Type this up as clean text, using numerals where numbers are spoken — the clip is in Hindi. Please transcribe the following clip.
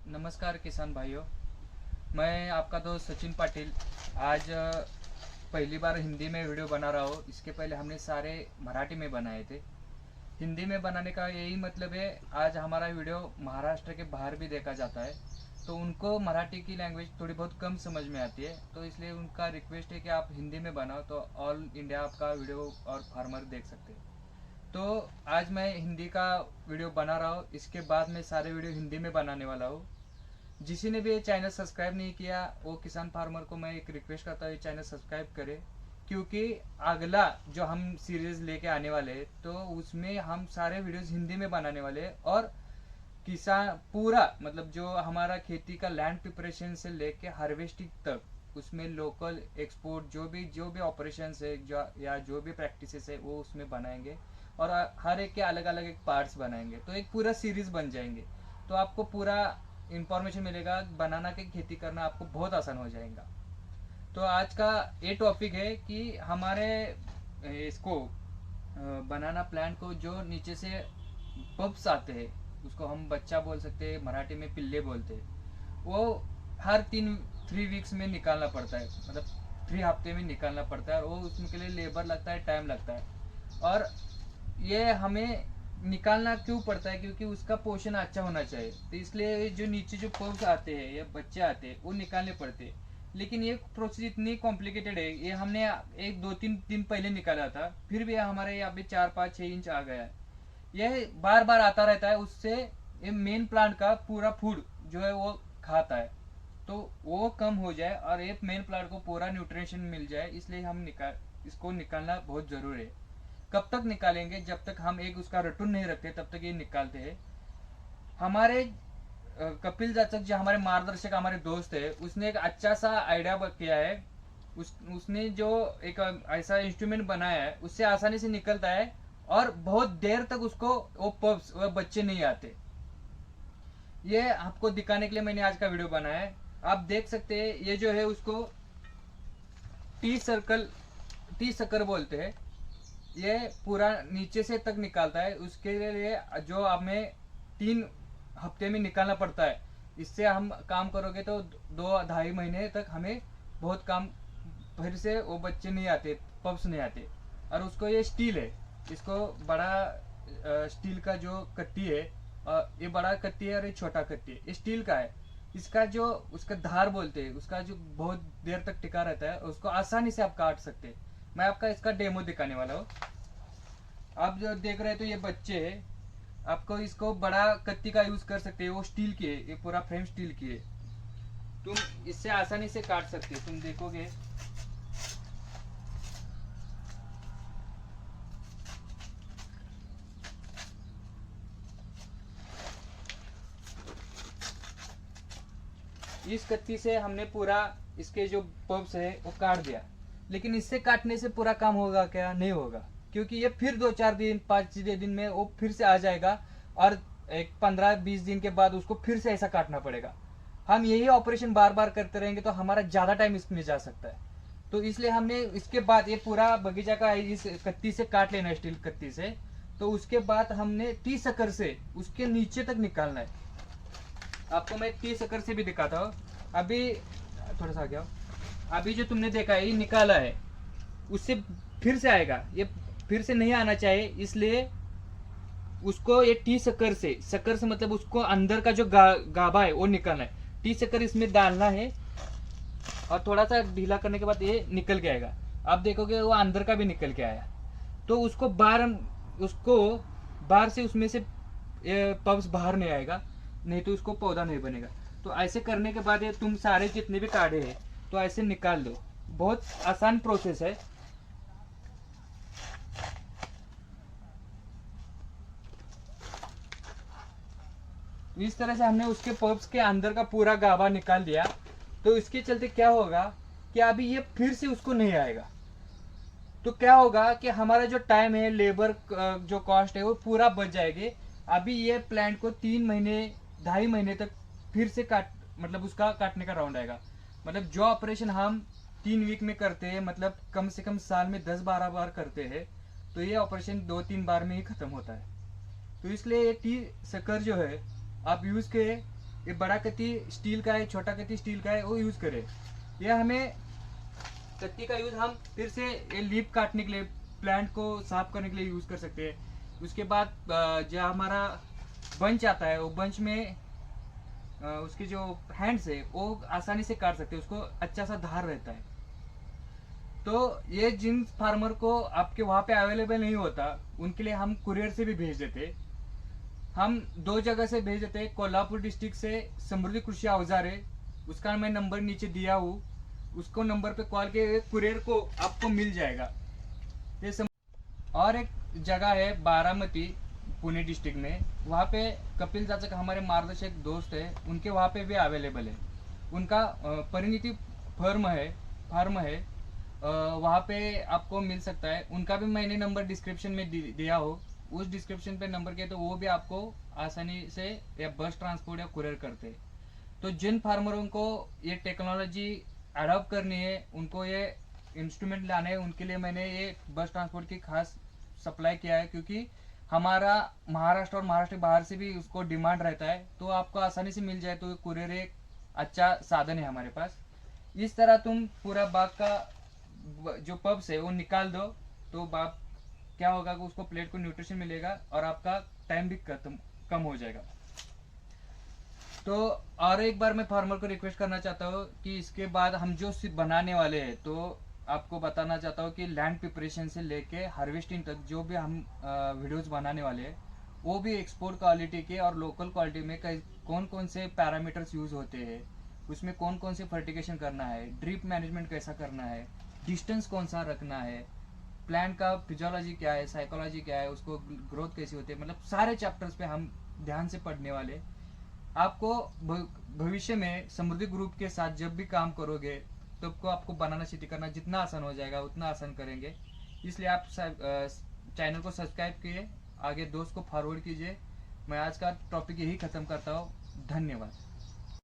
नमस्कार किसान भाइयों। मैं आपका दोस्त सचिन पाटिल। आज पहली बार हिंदी में वीडियो बना रहा हूँ। इसके पहले हमने सारे मराठी में बनाए थे। हिंदी में बनाने का यही मतलब है, आज हमारा वीडियो महाराष्ट्र के बाहर भी देखा जाता है, तो उनको मराठी की लैंग्वेज थोड़ी बहुत कम समझ में आती है, तो इसलिए उनका रिक्वेस्ट है कि आप हिंदी में बनाओ, तो ऑल इंडिया आपका वीडियो और फार्मर देख सकते हैं। तो आज मैं हिंदी का वीडियो बना रहा हूँ। इसके बाद मैं सारे वीडियो हिंदी में बनाने वाला हूँ। जिसी ने भी ये चैनल सब्सक्राइब नहीं किया, वो किसान फार्मर को मैं एक रिक्वेस्ट करता हूँ, ये चैनल सब्सक्राइब करे, क्योंकि अगला जो हम सीरीज लेके आने वाले हैं, तो उसमें हम सारे वीडियोस हिंदी में बनाने वाले हैं। और किसान पूरा मतलब जो हमारा खेती का लैंड प्रिपरेशन से लेके हार्वेस्टिंग तक, उसमें लोकल एक्सपोर्ट जो भी ऑपरेशन है या जो भी प्रैक्टिसेस है वो उसमें बनाएंगे। और हर एक के अलग अलग एक पार्ट्स बनाएंगे, तो एक पूरा सीरीज बन जाएंगे। तो आपको पूरा इंफॉर्मेशन मिलेगा, बनाना के खेती करना आपको बहुत आसान हो जाएगा। तो आज का ये टॉपिक है कि हमारे इसको बनाना प्लांट को जो नीचे से पप्स आते हैं, उसको हम बच्चा बोल सकते हैं, मराठी में पिल्ले बोलते हैं, वो हर 3 वीक्स में निकालना पड़ता है, मतलब 3 हफ्ते में निकालना पड़ता है। और वो उसके लिए लेबर लगता है, टाइम लगता है। और ये हमें निकालना क्यों पड़ता है, क्योंकि उसका पोषण अच्छा होना चाहिए। तो इसलिए जो नीचे जो पप्स आते हैं या बच्चे आते हैं वो निकालने पड़ते हैं। लेकिन ये प्रोसेस इतनी कॉम्प्लिकेटेड है, ये हमने 1 2 3 दिन पहले निकाला था, फिर भी हमारे यहाँ पे 4 5 6 इंच आ गया है। यह बार बार आता रहता है, उससे ये मेन प्लांट का पूरा फूड जो है वो खाता है, तो वो कम हो जाए और एक मेन प्लांट को पूरा न्यूट्रिशन मिल जाए, इसलिए हम इसको निकालना बहुत जरूरी है। कब तक निकालेंगे? जब तक हम एक उसका रटून नहीं रखते तब तक ये निकालते हैं। हमारे कपिल जाचक जो हमारे मार्गदर्शक, हमारे दोस्त है, उसने एक अच्छा सा आइडिया किया है। उसने जो एक ऐसा इंस्ट्रूमेंट बनाया है, उससे आसानी से निकलता है और बहुत देर तक उसको वो पप्स वो बच्चे नहीं आते। ये आपको दिखाने के लिए मैंने आज का वीडियो बनाया है। आप देख सकते हैं, ये जो है उसको टी सर्कल टी सकर बोलते हैं। ये पूरा नीचे से तक निकालता है। उसके लिए जो हमें 3 हफ्ते में निकालना पड़ता है। इससे हम काम करोगे तो 2 2.5 महीने तक हमें बहुत काम, फिर से वो बच्चे नहीं आते, पप्स नहीं आते। और उसको ये स्टील है, इसको बड़ा स्टील का जो कट्टी है, ये बड़ा कट्टी है और ये छोटा कट्टी है, ये स्टील का है। इसका जो उसका धार बोलते हैं, उसका जो बहुत देर तक टिका रहता है, उसको आसानी से आप काट सकते हैं। मैं आपका इसका डेमो दिखाने वाला हूँ। आप जो देख रहे हैं तो ये बच्चे है। आपको इसको बड़ा कत्ती का यूज कर सकते हैं, वो स्टील की है, ये पूरा फ्रेम स्टील की है। तुम इससे आसानी से काट सकते हो, तुम देखोगे। इस कत्ती से हमने पूरा इसके जो पब्स है वो काट दिया। लेकिन इससे काटने से पूरा काम होगा क्या? नहीं होगा, क्योंकि ये फिर 2 4 दिन 5 दिन में वो फिर से आ जाएगा। और एक 15 20 दिन के बाद उसको फिर से ऐसा काटना पड़ेगा। हम यही ऑपरेशन बार बार करते रहेंगे तो हमारा ज्यादा टाइम इसमें जा सकता है। तो इसलिए हमने इसके बाद ये पूरा बगीचा का इस कत्ती से काट लेना है, स्टील कत्ती से। तो उसके बाद हमने टी सकर से उसके नीचे तक निकालना है। आपको मैं 30 एकड़ से भी दिखाता हूँ। अभी थोड़ा सा आ गया। अभी जो तुमने देखा है ये निकाला है, उससे फिर से आएगा, ये फिर से नहीं आना चाहिए। इसलिए उसको ये शक्कर से मतलब उसको अंदर का जो गाभा है वो निकालना है। शक्कर इसमें डालना है और थोड़ा सा ढीला करने के बाद ये निकल के आएगा। आप देखोगे वो अंदर का भी निकल के आया। तो उसको बाहर से उसमें से पब्स बाहर नहीं आएगा, नहीं तो उसको पौधा नहीं बनेगा। तो ऐसे करने के बाद ये तुम सारे जितने भी काढ़े हैं तो ऐसे निकाल दो। बहुत आसान प्रोसेस है। इस तरह से हमने उसके पब्स के अंदर का पूरा गाभा निकाल दिया। तो इसके चलते क्या होगा कि अभी ये फिर से उसको नहीं आएगा। तो क्या होगा कि हमारा जो टाइम है, लेबर जो कॉस्ट है वो पूरा बच जाएगी। अभी ये प्लांट को 3 महीने 2.5 महीने तक फिर से मतलब उसका काटने का राउंड आएगा। मतलब जो ऑपरेशन हम 3 वीक में करते हैं, मतलब कम से कम साल में 10 12 बार करते हैं, तो ये ऑपरेशन 2 3 बार में ही खत्म होता है। तो इसलिए ये टी सकर जो है आप यूज के ये बड़ा कत्ती स्टील का है, छोटा कत्ती स्टील का है, वो यूज करें। ये हमें कत्ती का यूज हम फिर से ये लीफ काटने के लिए, प्लांट को साफ करने के लिए यूज कर सकते हैं। उसके बाद जो हमारा बंच आता है, वो बंच में उसके जो हैंड्स है वो आसानी से काट सकते हैं, उसको अच्छा सा धार रहता है। तो ये जिन फार्मर को आपके वहाँ पे अवेलेबल नहीं होता, उनके लिए हम कुरियर से भी भेज देते। हम 2 जगह से भेज देते। कोल्हापुर डिस्ट्रिक्ट से समृद्धि कृषि औजार है, उसका मैं नंबर नीचे दिया हूँ, उसको नंबर पे कॉल के कुरियर को आपको मिल जाएगा। ये और एक जगह है बारामती, पुणे डिस्ट्रिक्ट में, वहाँ पे कपिल चाचा का हमारे मार्गदर्शक दोस्त है, उनके वहाँ पे भी अवेलेबल है। उनका परिणति फार्म है, वहाँ पे आपको मिल सकता है। उनका भी मैंने नंबर डिस्क्रिप्शन में दिया हो, उस डिस्क्रिप्शन पे नंबर किया तो वो भी आपको आसानी से या बस ट्रांसपोर्ट या कुरियर करते। तो जिन फार्मरों को ये टेक्नोलॉजी अडॉप्ट करनी है, उनको ये इंस्ट्रूमेंट लाने हैं, उनके लिए मैंने ये बस ट्रांसपोर्ट की खास सप्लाई किया है, क्योंकि हमारा महाराष्ट्र और महाराष्ट्र बाहर से भी उसको डिमांड रहता है। तो आपको आसानी से मिल जाए तो कुरियर एक अच्छा साधन है हमारे पास। इस तरह तुम पूरा बाग का जो पब्स है वो निकाल दो, तो बाग क्या होगा कि उसको प्लेट को न्यूट्रिशन मिलेगा और आपका टाइम भी कम हो जाएगा। तो और एक बार मैं फार्मर को रिक्वेस्ट करना चाहता हूँ कि इसके बाद हम जो बनाने वाले हैं, तो आपको बताना चाहता हूँ कि लैंड प्रिपरेशन से लेके हार्वेस्टिंग तक जो भी हम वीडियोस बनाने वाले हैं, वो भी एक्सपोर्ट क्वालिटी के और लोकल क्वालिटी में कौन कौन से पैरामीटर्स यूज होते हैं, उसमें कौन कौन से फर्टिगेशन करना है, ड्रिप मैनेजमेंट कैसा करना है, डिस्टेंस कौन सा रखना है, प्लांट का फिजियोलॉजी क्या है, साइकोलॉजी क्या है, उसको ग्रोथ कैसी होती है, मतलब सारे चैप्टर्स पे हम ध्यान से पढ़ने वाले। आपको भविष्य में समृद्धि ग्रुप के साथ जब भी काम करोगे, तो आपको बनाना खेती करना जितना आसान हो जाएगा उतना आसान करेंगे। इसलिए आप चैनल को सब्सक्राइब किए, आगे दोस्त को फॉरवर्ड कीजिए। मैं आज का टॉपिक यही खत्म करता हूँ। धन्यवाद।